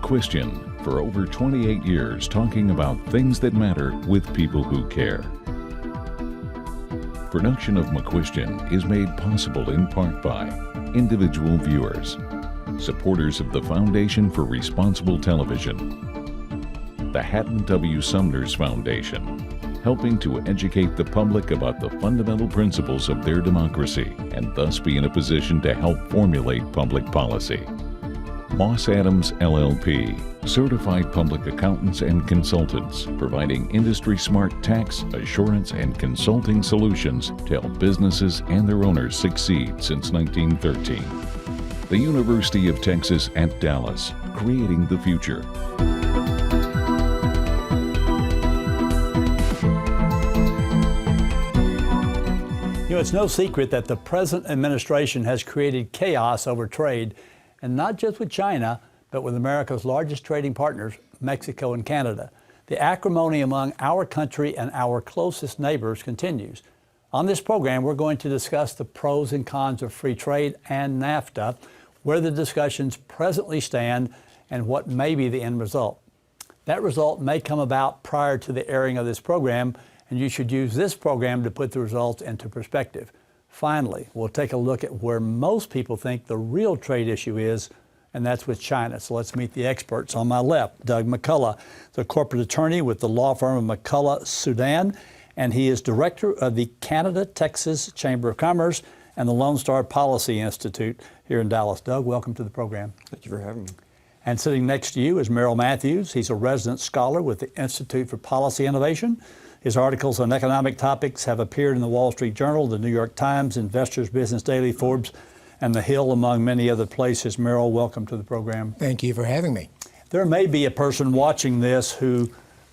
McCuistion for over 28 years, talking about things that matter with people who care. Production of McCuistion is made possible in part by individual viewers, supporters of the Foundation for Responsible Television, the Hatton W. Sumners Foundation, helping to educate the public about the fundamental principles of their democracy and thus be in a position to help formulate public policy. Moss Adams LLP, certified public accountants and consultants, providing industry-smart tax, assurance, and consulting solutions to help businesses and their owners succeed since 1913. The University of Texas at Dallas, creating the future. You know, it's no secret that the present administration has created chaos over trade, and not just with China, but with America's largest trading partners, Mexico and Canada. The acrimony among our country and our closest neighbors continues. On this program, we're going to discuss the pros and cons of free trade and NAFTA, where the discussions presently stand, and what may be the end result. That result may come about prior to the airing of this program, and you should use this program to put the results into perspective. Finally, we'll take a look at where most people think the real trade issue is, and that's with China. So let's meet the experts. On my left, Doug McCullough, the corporate attorney with the law firm of McCullough Sudan, and he is director of the Canada-Texas Chamber of Commerce and the Lone Star Policy Institute here in Dallas. Doug, welcome to the program. Thank you for having me. And sitting next to you is Merrill Matthews. He's a resident scholar with the Institute for Policy Innovation. His articles on economic topics have appeared in the Wall Street Journal, the New York Times, Investors Business Daily, Forbes, and The Hill, among many other places. Merrill, welcome to the program. Thank you for having me. There may be a person watching this who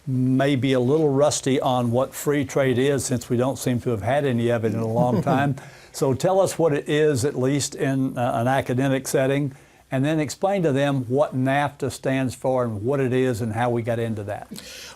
may be a little rusty on what free trade is, since we don't seem to have had any of it in a long time. So tell us what it is, at least in an academic setting, and then explain to them what NAFTA stands for and what it is and how we got into that.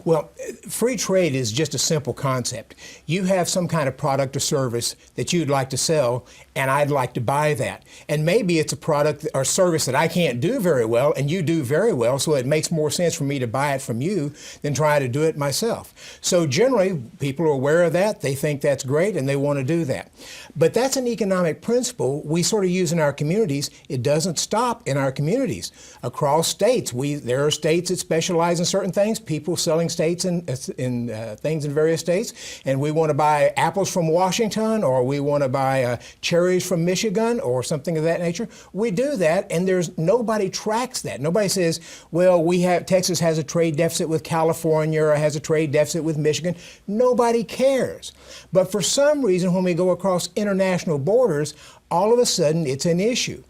Well, free trade is just a simple concept. You have some kind of product or service that you'd like to sell, and I'd like to buy that. And maybe it's a product or service that I can't do very well and you do very well, so it makes more sense for me to buy it from you than try to do it myself. So generally, people are aware of that. They think that's great and they want to do that. But that's an economic principle we sort of use in our communities. It doesn't stop in our communities. Across states, there are states that specialize in certain things, people selling states in things in various states, and we want to buy apples from Washington, or we want to buy cherries from Michigan, or something of that nature. We do that, and nobody tracks that. Nobody says, well, Texas has a trade deficit with California, or has a trade deficit with Michigan. Nobody cares. But for some reason, when we go across international borders, all of a sudden it's an issue.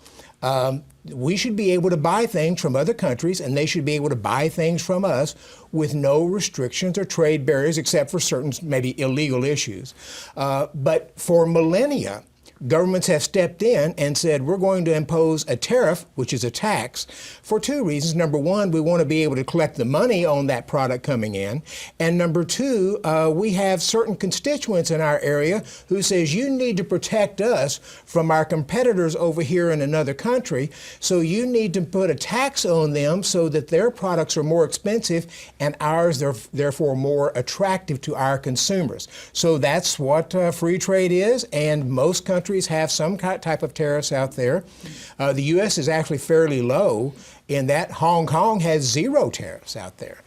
We should be able to buy things from other countries, and they should be able to buy things from us with no restrictions or trade barriers, except for certain maybe illegal issues. But for millennia, governments have stepped in and said, we're going to impose a tariff, which is a tax, for two reasons. Number one, we want to be able to collect the money on that product coming in. And number two, we have certain constituents in our area who says, you need to protect us from our competitors over here in another country. So you need to put a tax on them so that their products are more expensive and ours are therefore more attractive to our consumers. So that's what free trade is, and most countries have some type of tariffs out there. The U.S. is actually fairly low in that. Hong Kong has zero tariffs out there.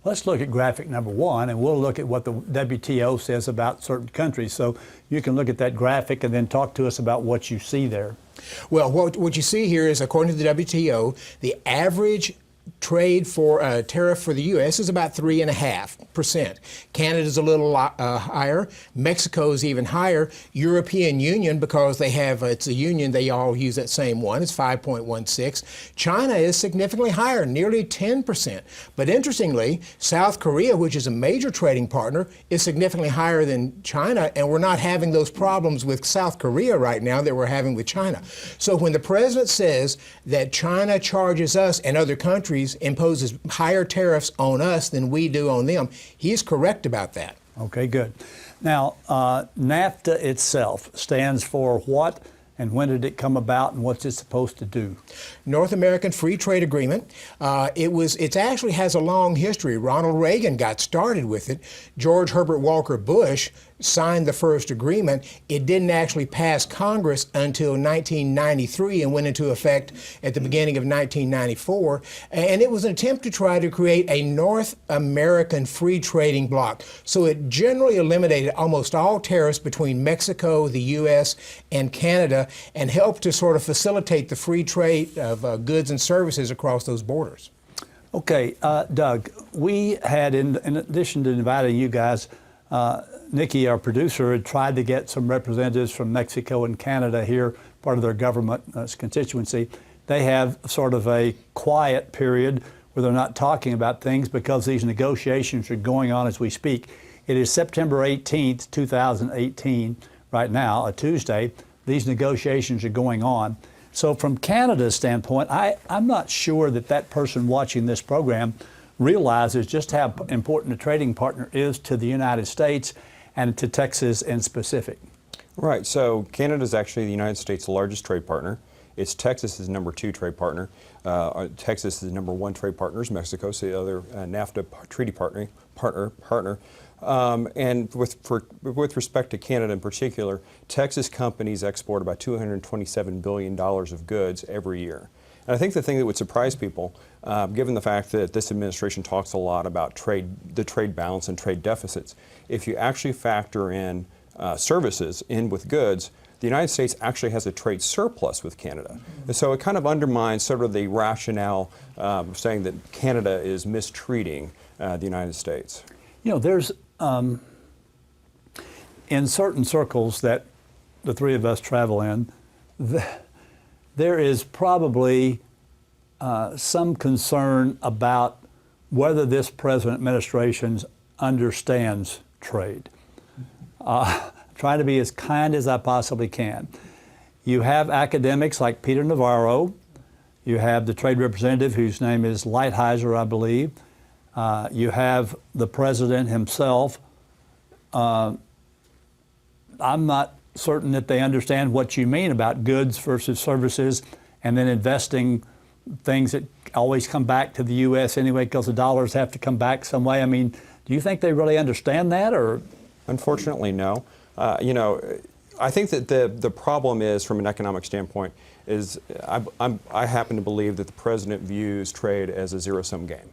Let's look at graphic number one, and we'll look at what the WTO says about certain countries. So you can look at that graphic and then talk to us about what you see there. Well, what you see here is, according to the WTO, the average trade for a tariff for the U.S. is about 3.5%. Canada's a little higher. Mexico's even higher. European Union, because it's a union, they all use that same one. It's 5.16. China is significantly higher, nearly 10%. But interestingly, South Korea, which is a major trading partner, is significantly higher than China, and we're not having those problems with South Korea right now that we're having with China. So when the president says that China charges us and other countries imposes higher tariffs on us than we do on them, he's correct about that. Okay, good. Now, NAFTA itself stands for what, and when did it come about, and what's it supposed to do? North American Free Trade Agreement. It actually has a long history. Ronald Reagan got started with it. George Herbert Walker Bush signed the first agreement. It didn't actually pass Congress until 1993 and went into effect at the beginning of 1994. And it was an attempt to try to create a North American free trading bloc. So it generally eliminated almost all tariffs between Mexico, the U.S., and Canada, and helped to sort of facilitate the free trade of goods and services across those borders. Okay, Doug, we had, in addition to inviting you guys, Nikki, our producer, had tried to get some representatives from Mexico and Canada here, part of their government constituency. They have sort of a quiet period where they're not talking about things because these negotiations are going on as we speak. It is September 18th, 2018, right now, a Tuesday. These negotiations are going on. So from Canada's standpoint, I'm not sure that person watching this program realizes just how important a trading partner is to the United States and to Texas in specific. Right. So Canada is actually the United States' largest trade partner. It's Texas's number 2 trade partner. Texas's number 1 trade partner is Mexico, so the other NAFTA treaty partner. And with respect to Canada in particular, Texas companies export about $227 billion of goods every year. And I think the thing that would surprise people, given the fact that this administration talks a lot about the trade balance and trade deficits, if you actually factor in services in with goods, the United States actually has a trade surplus with Canada. And so it kind of undermines sort of the rationale of saying that Canada is mistreating the United States. You know, there's, in certain circles that the three of us travel in, there is probably some concern about whether this present administration understands trade. Trying to be as kind as I possibly can. You have academics like Peter Navarro. You have the trade representative whose name is Lighthizer, I believe. You have the president himself. I'm not certain that they understand what you mean about goods versus services and then investing things that always come back to the U.S. anyway because the dollars have to come back some way. I mean, do you think they really understand that, or? Unfortunately, no. You know, I think that the problem is, from an economic standpoint, is I happen to believe that the president views trade as a zero-sum game.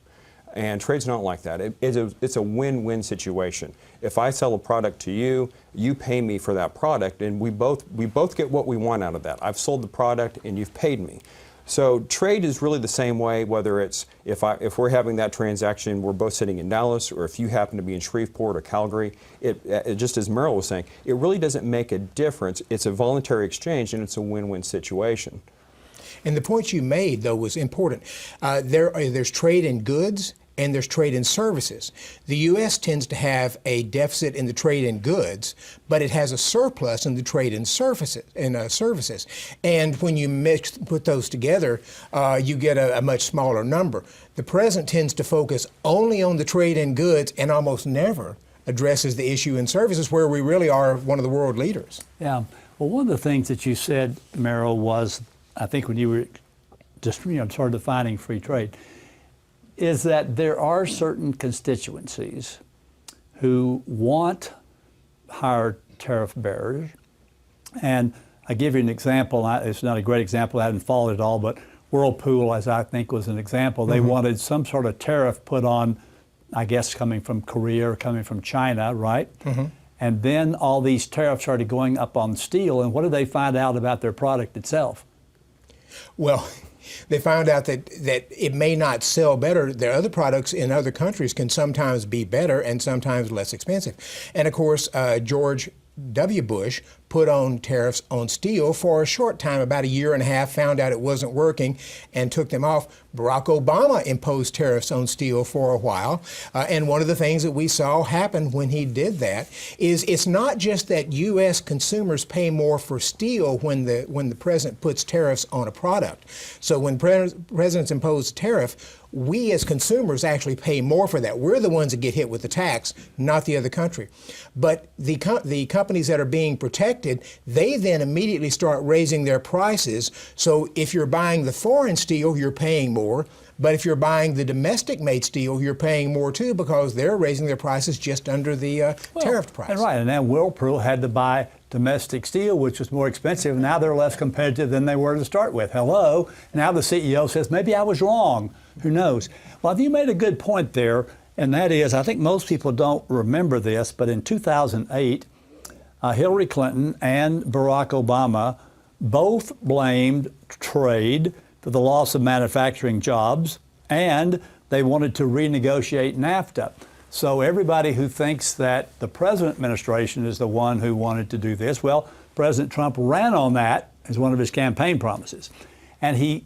And trade's not like that. It's a win-win situation. If I sell a product to you, you pay me for that product, and we both get what we want out of that. I've sold the product, and you've paid me. So trade is really the same way, whether it's if we're having that transaction, we're both sitting in Dallas, or if you happen to be in Shreveport or Calgary. It just as Merrill was saying, it really doesn't make a difference. It's a voluntary exchange, and it's a win-win situation. And the point you made, though, was important. There's trade in goods and there's trade in services. The U.S. tends to have a deficit in the trade in goods, but it has a surplus in the trade in services. And when you put those together, you get a much smaller number. The president tends to focus only on the trade in goods and almost never addresses the issue in services, where we really are one of the world leaders. Yeah. Well, one of the things that you said, Merrill, was, I think when you were just sort of defining free trade, is that there are certain constituencies who want higher tariff barriers. And I give you an example. It's not a great example. I haven't followed it all, but Whirlpool, as I think, was an example. They wanted some sort of tariff put on, I guess, coming from Korea or coming from China, right? And then all these tariffs started going up on steel. And what did they find out about their product itself? Well, they found out that it may not sell better. Their other products in other countries can sometimes be better and sometimes less expensive. And of course, George W. Bush put on tariffs on steel for a short time, about a year and a half, found out it wasn't working and took them off. Barack Obama imposed tariffs on steel for a while. And one of the things that we saw happen when he did that is it's not just that U.S. consumers pay more for steel when the president puts tariffs on a product. So when presidents impose a tariff, we as consumers actually pay more for that. We're the ones that get hit with the tax, not the other country. But the companies that are being protected affected, they then immediately start raising their prices. So if you're buying the foreign steel, you're paying more. But if you're buying the domestic-made steel, you're paying more too, because they're raising their prices just under the tariff price. And right, and then Whirlpool had to buy domestic steel, which was more expensive. Now they're less competitive than they were to start with. Hello. Now the CEO says, maybe I was wrong. Who knows? Well, you made a good point there, and that is, I think most people don't remember this, but in 2008, Hillary Clinton and Barack Obama both blamed trade for the loss of manufacturing jobs, and they wanted to renegotiate NAFTA. So everybody who thinks that the present administration is the one who wanted to do this, well, President Trump ran on that as one of his campaign promises. And he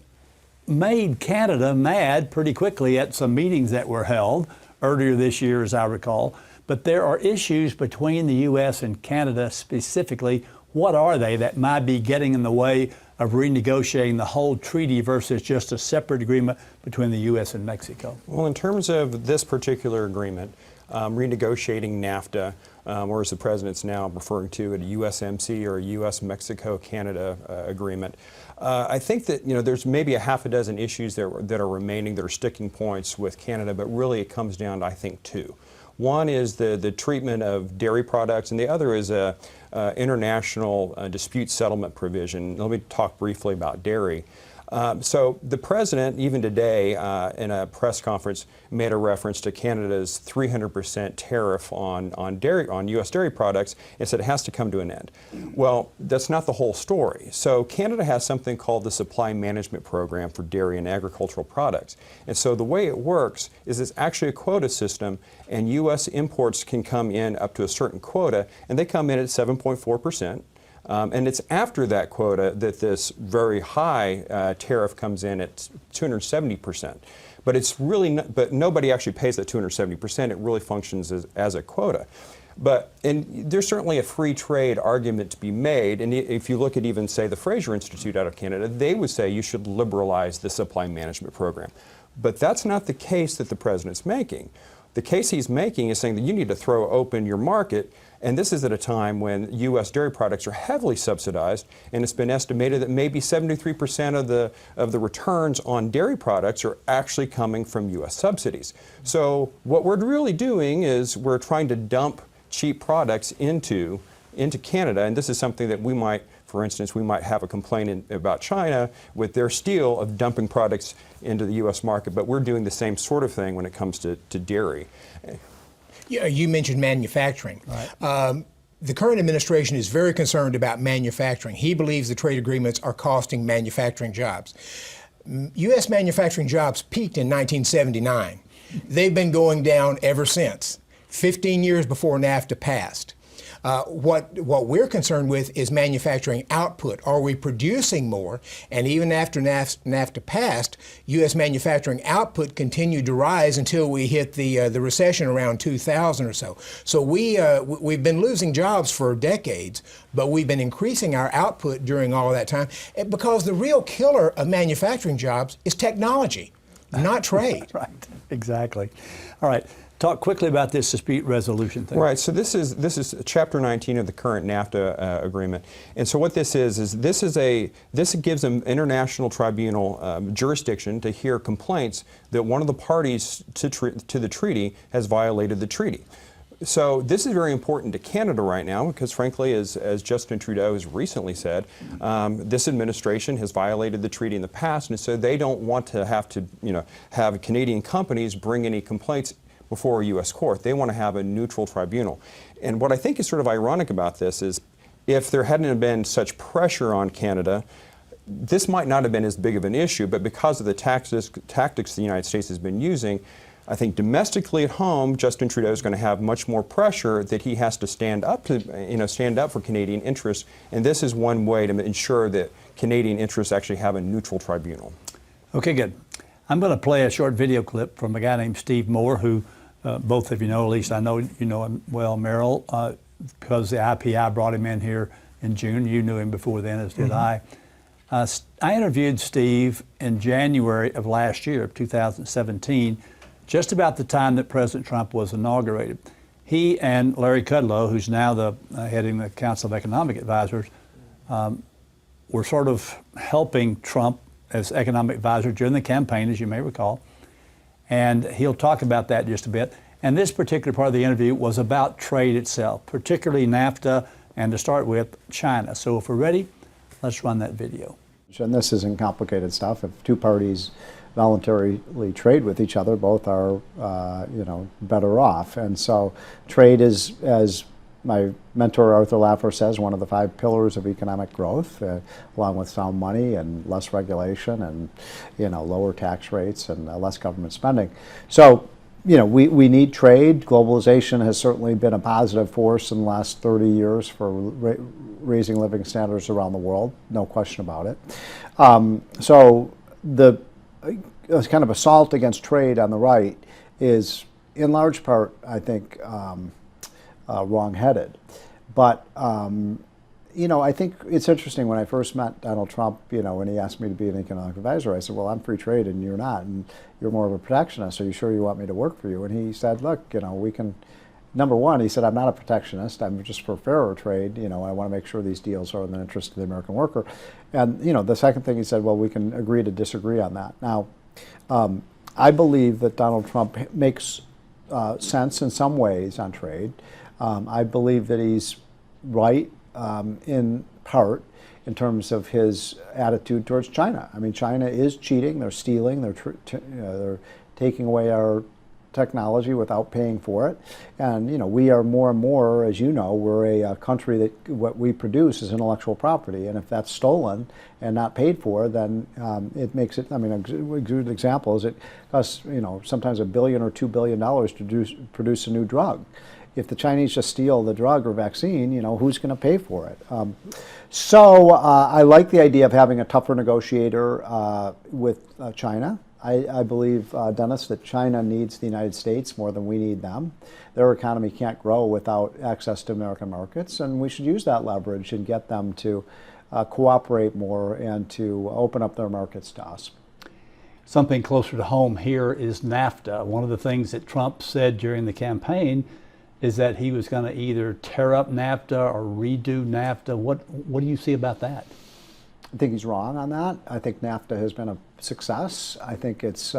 made Canada mad pretty quickly at some meetings that were held earlier this year, as I recall. But there are issues between the U.S. and Canada specifically. What are they that might be getting in the way of renegotiating the whole treaty versus just a separate agreement between the U.S. and Mexico? Well, in terms of this particular agreement, renegotiating NAFTA, or as the president's now referring to it, a USMC or a U.S.-Mexico-Canada agreement, I think that there's maybe a half a dozen issues that are remaining that are sticking points with Canada, but really it comes down to, I think, two. One is the treatment of dairy products, and the other is a international dispute settlement provision. Let me talk briefly about dairy. So the president, even today, in a press conference, made a reference to Canada's 300% tariff on U.S. dairy products and said it has to come to an end. Well, that's not the whole story. So Canada has something called the Supply Management Program for dairy and agricultural products. And so the way it works is it's actually a quota system, and U.S. imports can come in up to a certain quota, and they come in at 7.4%. And it's after that quota that this very high tariff comes in at 270%. But it's really but nobody actually pays that 270%. It really functions as a quota. And there's certainly a free trade argument to be made. And if you look at even, say, the Fraser Institute out of Canada, they would say you should liberalize the supply management program. But that's not the case that the president's making. The case he's making is saying that you need to throw open your market. And this is at a time when U.S. dairy products are heavily subsidized, and it's been estimated that maybe 73% of the returns on dairy products are actually coming from U.S. subsidies. So what we're really doing is we're trying to dump cheap products into Canada, and this is something that we might, for instance, we might have a complaint about China with their steel of dumping products into the U.S. market, but we're doing the same sort of thing when it comes to dairy. Yeah, you mentioned manufacturing. Right. The current administration is very concerned about manufacturing. He believes the trade agreements are costing manufacturing jobs. U.S. manufacturing jobs peaked in 1979. They've been going down ever since, 15 years before NAFTA passed. What we're concerned with is manufacturing output. Are we producing more? And even after NAFTA passed, U.S. manufacturing output continued to rise until we hit the recession around 2000 or so. So we've been losing jobs for decades, but we've been increasing our output during all of that time, because the real killer of manufacturing jobs is technology, not trade. Right, exactly. All right. Talk quickly about this dispute resolution thing. Right. So this is Chapter 19 of the current NAFTA agreement, and so what this gives an international tribunal jurisdiction to hear complaints that one of the parties to the treaty has violated the treaty. So this is very important to Canada right now because, frankly, as Justin Trudeau has recently said, this administration has violated the treaty in the past, and so they don't want to have Canadian companies bring any complaints before a U.S. court. They want to have a neutral tribunal. And what I think is sort of ironic about this is if there hadn't been such pressure on Canada, this might not have been as big of an issue, but because of the tactics the United States has been using, I think domestically at home, Justin Trudeau is going to have much more pressure that he has to stand up for Canadian interests, and this is one way to ensure that Canadian interests actually have a neutral tribunal. Okay, good. I'm going to play a short video clip from a guy named Steve Moore, who both of you know, at least I know you know him well, Merrill, because the IPI brought him in here in June. You knew him before then, as did I. I interviewed Steve in January of last year, of 2017, just about the time that President Trump was inaugurated. he and Larry Kudlow, who's now the heading the Council of Economic Advisors, were sort of helping Trump as economic advisor during the campaign, as you may recall. And he'll talk about that in just a bit. And this particular part of the interview was about trade itself, particularly NAFTA, and to start with, China. So if we're ready, let's run that video. And this isn't complicated stuff. If two parties voluntarily trade with each other, both are, better off. And so trade is, as my mentor Arthur Laffer says, one of the 5 pillars of economic growth, along with sound money and less regulation and, lower tax rates and less government spending. So, we need trade. Globalization has certainly been a positive force in the last 30 years for raising living standards around the world, no question about it. So the kind of assault against trade on the right is, in large part, I think, wrong-headed. But, I think it's interesting. When I first met Donald Trump, when he asked me to be an economic advisor, I said, well, I'm free trade and you're not, and you're more of a protectionist. Are you sure you want me to work for you? And he said, look, we can, number one, he said, I'm not a protectionist. I'm just for fairer trade. I want to make sure these deals are in the interest of the American worker. And, the second thing he said, well, we can agree to disagree on that. Now, I believe that Donald Trump makes sense in some ways on trade. I believe that he's right in part in terms of his attitude towards China. I mean, China is cheating, they're stealing, they're taking away our technology without paying for it. And, we are more and more, as you know, we're a country that what we produce is intellectual property. And if that's stolen and not paid for, then it makes it, a good example is it costs, sometimes $1 billion or $2 billion to produce a new drug. If the Chinese just steal the drug or vaccine, who's going to pay for it? So I like the idea of having a tougher negotiator with China. I believe, Dennis, that China needs the United States more than we need them. Their economy can't grow without access to American markets, and we should use that leverage and get them to cooperate more and to open up their markets to us. Something closer to home here is NAFTA. One of the things that Trump said during the campaign is that he was going to either tear up NAFTA or redo NAFTA. What do you see about that? I think he's wrong on that. I think NAFTA has been a success. I think it's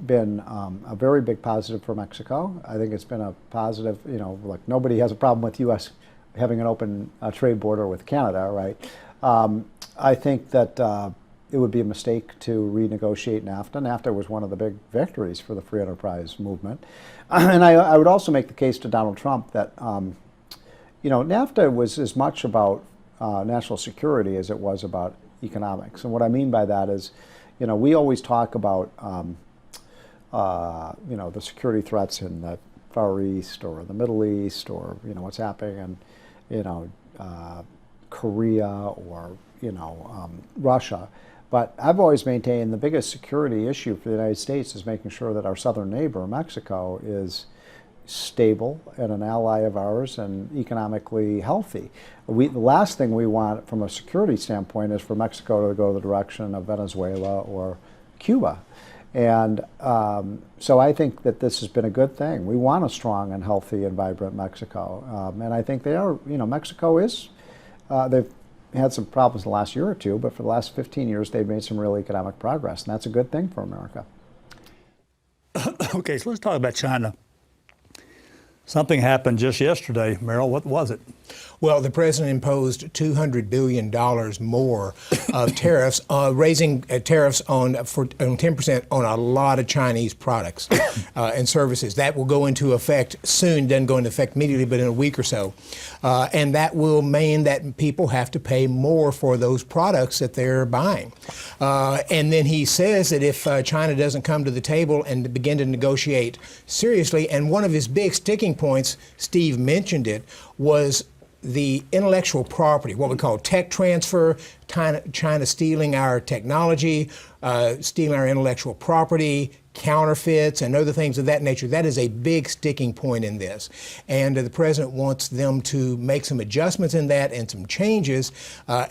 been a very big positive for Mexico. I think it's been a positive, like nobody has a problem with U.S. having an open trade border with Canada, right? I think that it would be a mistake to renegotiate NAFTA. NAFTA was one of the big victories for the free enterprise movement. And I would also make the case to Donald Trump that, NAFTA was as much about national security as it was about economics. And what I mean by that is, we always talk about, the security threats in the Far East or the Middle East or, what's happening in, Korea or, Russia. But I've always maintained the biggest security issue for the United States is making sure that our southern neighbor, Mexico, is stable and an ally of ours and economically healthy. The last thing we want from a security standpoint is for Mexico to go the direction of Venezuela or Cuba. And so I think that this has been a good thing. We want a strong and healthy and vibrant Mexico. And I think they are, Mexico is, they've had some problems the last year or two, but for the last 15 years, they've made some real economic progress, and that's a good thing for America. Okay, so let's talk about China. Something happened just yesterday, Merrill. What was it? Well, the president imposed $200 billion more of tariffs, raising tariffs on 10% on a lot of Chinese products and services. That will go into effect soon. Doesn't go into effect immediately, but in a week or so. And that will mean that people have to pay more for those products that they're buying. And then he says that if China doesn't come to the table and begin to negotiate seriously, and one of his big sticking points, Steve mentioned it, was the intellectual property, what we call tech transfer, China stealing our technology, stealing our intellectual property, counterfeits and other things of that nature. That is a big sticking point in this. And the president wants them to make some adjustments in that and some changes.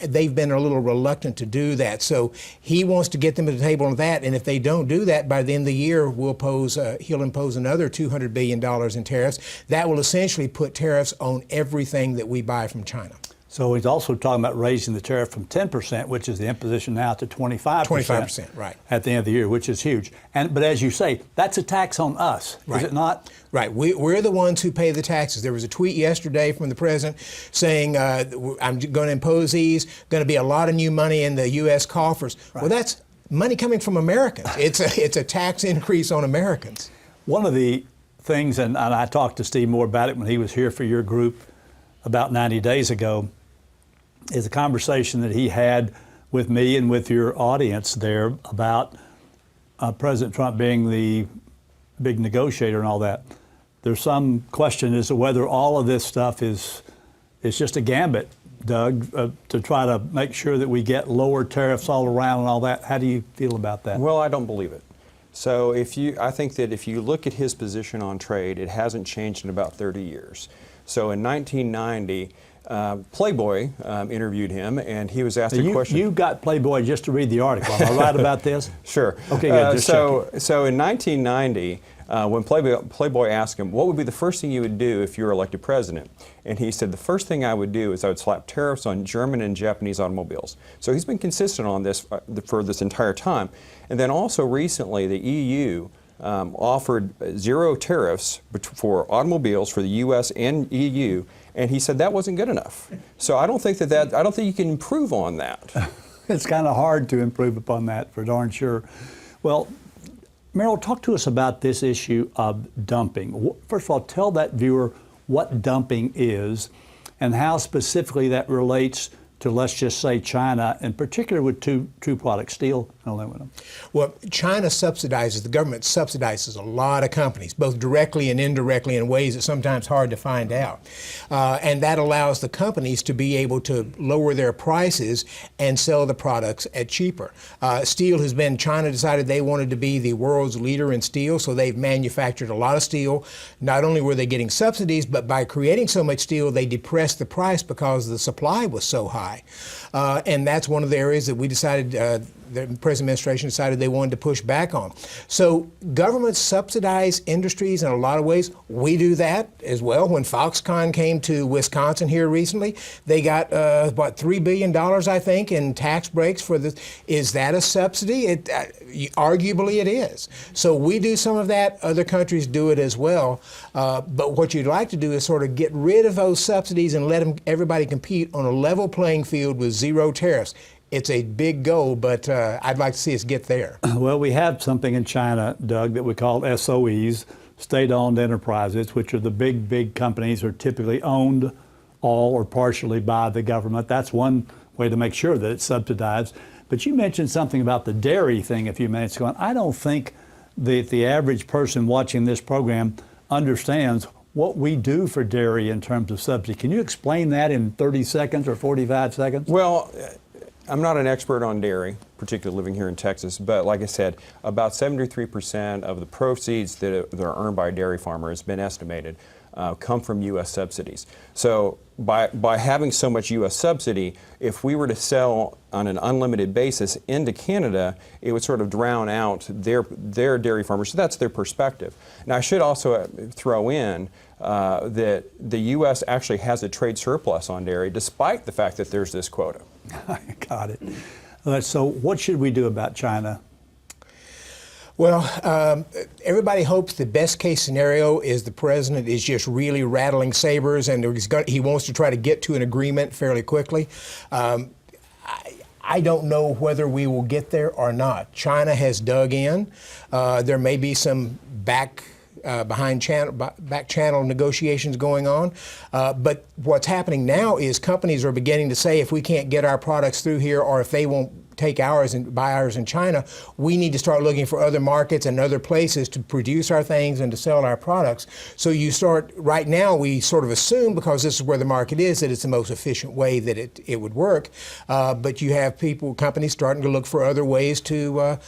They've been a little reluctant to do that. So he wants to get them to the table on that. And if they don't do that, by the end of the year, he'll impose another $200 billion in tariffs. That will essentially put tariffs on everything that we buy from China. So he's also talking about raising the tariff from 10%, which is the imposition now, to 25%. 25%, right. At the end of the year, which is huge. But as you say, that's a tax on us, right. Is it not? Right. We're the ones who pay the taxes. There was a tweet yesterday from the president saying, I'm going to impose these, going to be a lot of new money in the U.S. coffers. Right. Well, that's money coming from Americans. It's a tax increase on Americans. One of the things, and I talked to Steve Moore about it when he was here for your group about 90 days ago, is a conversation that he had with me and with your audience there about President Trump being the big negotiator and all that. There's some question as to whether all of this stuff is just a gambit, Doug, to try to make sure that we get lower tariffs all around and all that. How do you feel about that? Well, I don't believe it. So I think that if you look at his position on trade, it hasn't changed in about 30 years. So in 1990, Playboy interviewed him, and he was asked a question. You got Playboy just to read the article. Am I right about this? Sure. Okay, good. So in 1990, when Playboy asked him, what would be the first thing you would do if you were elected president? And he said, the first thing I would do is I would slap tariffs on German and Japanese automobiles. So he's been consistent on this for this entire time. And then also recently, the EU offered zero tariffs for automobiles for the U.S. and EU, and he said that wasn't good enough. So I don't think I don't think you can improve on that. It's kind of hard to improve upon that, for darn sure. Well, Merrill, talk to us about this issue of dumping. First of all, tell that viewer what dumping is and how specifically that relates to, let's just say, China, in particular with two products, steel and aluminum. Well, China subsidizes, the government subsidizes a lot of companies, both directly and indirectly in ways that sometimes hard to find out. And that allows the companies to be able to lower their prices and sell the products at cheaper. Steel has been, China decided they wanted to be the world's leader in steel, so they've manufactured a lot of steel. Not only were they getting subsidies, but by creating so much steel, they depressed the price because the supply was so high. And that's one of the areas that we decided, the present administration decided they wanted to push back on. So governments subsidize industries in a lot of ways. We do that as well. When Foxconn came to Wisconsin here recently, they got, $3 billion, I think, in tax breaks for this. Is that a subsidy? Arguably it is. So we do some of that. Other countries do it as well. But what you'd like to do is sort of get rid of those subsidies and let everybody compete on a level playing field with zero tariffs. It's a big goal, but I'd like to see us get there. Well, we have something in China, Doug, that we call SOEs, state-owned enterprises, which are the big companies are typically owned all or partially by the government. That's one way to make sure that it's subsidized. But you mentioned something about the dairy thing a few minutes ago, and I don't think that the average person watching this program understands what we do for dairy in terms of subsidy. Can you explain that in 30 seconds or 45 seconds? Well, I'm not an expert on dairy, particularly living here in Texas, but like I said, about 73% of the proceeds that are earned by a dairy farmer has been estimated come from U.S. subsidies. So by having so much U.S. subsidy, if we were to sell on an unlimited basis into Canada, it would sort of drown out their dairy farmers. So that's their perspective. Now, I should also throw in that the U.S. actually has a trade surplus on dairy, despite the fact that there's this quota. Got it. So what should we do about China? Well, everybody hopes the best case scenario is the president is just really rattling sabers and he wants to try to get to an agreement fairly quickly. I don't know whether we will get there or not. China has dug in. There may be some back channel negotiations going on. But what's happening now is companies are beginning to say if we can't get our products through here or if they won't take ours and buy ours in China, we need to start looking for other markets and other places to produce our things and to sell our products. So you start, right now we sort of assume, because this is where the market is, that it's the most efficient way that it would work. But you have companies starting to look for other ways to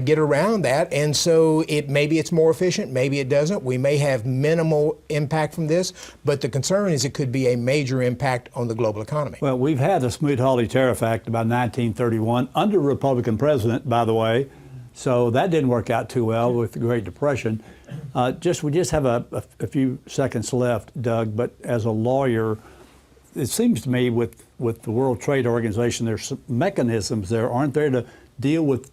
get around that. And so maybe it's more efficient, maybe it doesn't. We may have minimal impact from this, but the concern is it could be a major impact on the global economy. Well, we've had the Smoot-Hawley Tariff Act about 1931 under a Republican president, by the way. So that didn't work out too well with the Great Depression. We just have a few seconds left, Doug, but as a lawyer, it seems to me with the World Trade Organization, there's some mechanisms there, aren't there, to deal with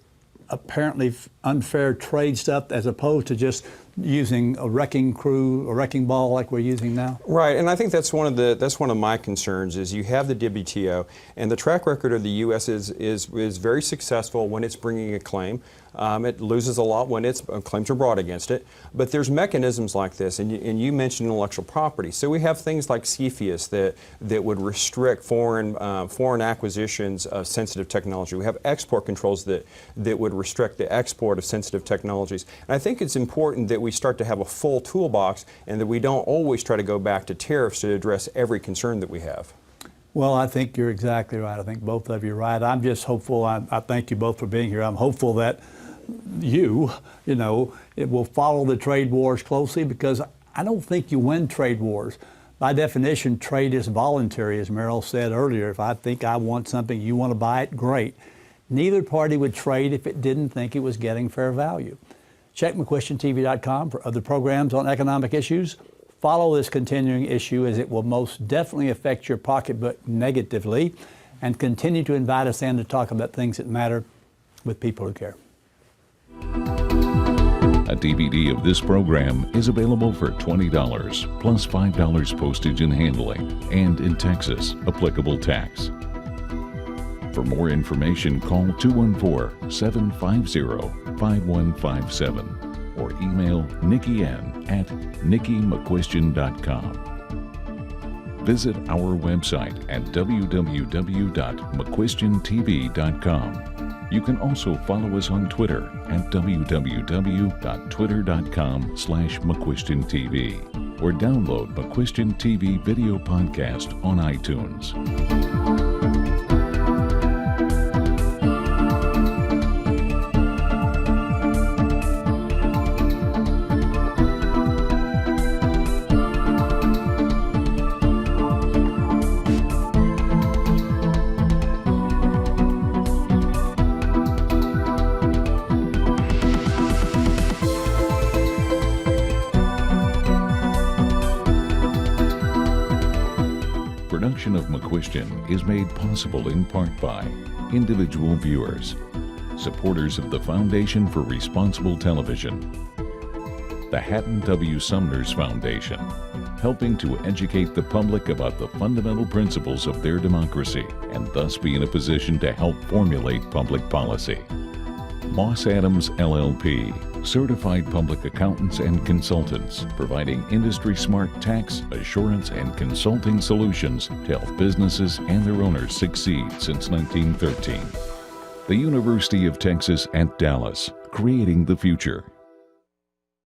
apparently unfair trade stuff as opposed to just using a wrecking crew, a wrecking ball like we're using now? Right, and I think that's one of my concerns is you have the WTO, and the track record of the U.S. is very successful when it's bringing a claim. It loses a lot when claims are brought against it. But there's mechanisms like this, and you mentioned intellectual property. So we have things like CFIUS that would restrict foreign acquisitions of sensitive technology. We have export controls that would restrict the export of sensitive technologies. And I think it's important that we start to have a full toolbox and that we don't always try to go back to tariffs to address every concern that we have. Well, I think you're exactly right. I think both of you are right. I'm just hopeful. I thank you both for being here. I'm hopeful that it will follow the trade wars closely, because I don't think you win trade wars. By definition, trade is voluntary, as Meryl said earlier. If I think I want something, you want to buy it, great. Neither party would trade if it didn't think it was getting fair value. Check McCuistionTV.com for other programs on economic issues. Follow this continuing issue, as it will most definitely affect your pocketbook negatively, and continue to invite us in to talk about things that matter with people who care. A DVD of this program is available for $20 plus $5 postage and handling, and in Texas, applicable tax. For more information, call 214-750-5157 or email Nikki N at nikkimcquistion.com. Visit our website at www.mcquistiontv.com. You can also follow us on Twitter at www.twitter.com/McQuistionTV or download McQuistion TV video podcast on iTunes. Production of McCuistion is made possible in part by individual viewers, supporters of the Foundation for Responsible Television, the Hatton W. Sumners Foundation, helping to educate the public about the fundamental principles of their democracy and thus be in a position to help formulate public policy. Moss Adams LLP, certified public accountants and consultants, providing industry-smart tax, assurance, and consulting solutions to help businesses and their owners succeed since 1913. The University of Texas at Dallas, creating the future.